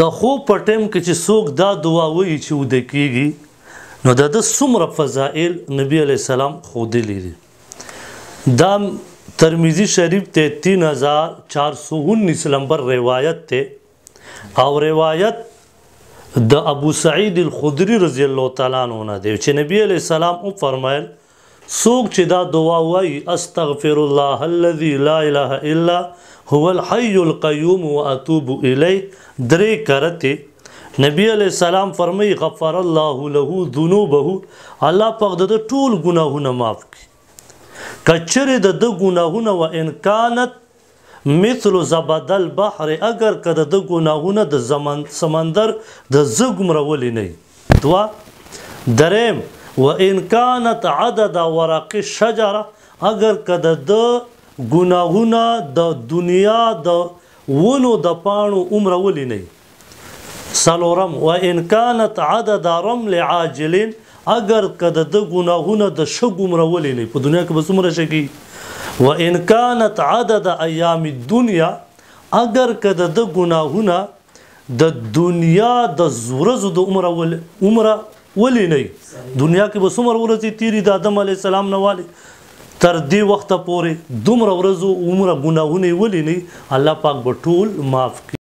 د خوب په ټیم کې چې څوک دا دعا وایي چې وده کېږي نو د ده څومره فضائل نبی علیه السلام ښودلي دي. دا ترمذی شریف ته 3419 نمبر روایت ته او روایت د ابو سعید الخدری رضی الله تعالی عنہ نه دی چې نبی علیہ السلام او فرمایل څوک چې دا دعا وایي استغفر الله الذي لا اله الا هو الحي القيوم واتوب الیه درې کرته نبی علیہ السلام فرمایي غفر الله له ذنوبه الله پاک د ټول ګناهونه معاف کړي کچره د ګناهونه و ان كانت مثل زبد البحر اگر کده د ګناهونه د سمندر د زګمره ولې نه دوا دریم و ان كانت عدد ورق الشجره اگر کده د ګناهونه د دنیا د ونو د پاڼو عمر ولې نه سلورم و ان كانت عدد رمل عاجل اگر کده د ګناهونه د شګمره ولې نه په دنیا کې به څومره شګي وان كانت عدد ایام الدنيا اگر کده د ګناهونه د دنیا د ورځو د عمره ولې نه دنیا کې به څومره ورځې تیری د آدم علیه السلام نه والی تر دې وخته پورې دومره ورځو عمره ګناهونه ولې نه الله پاک به ټول معاف کړي.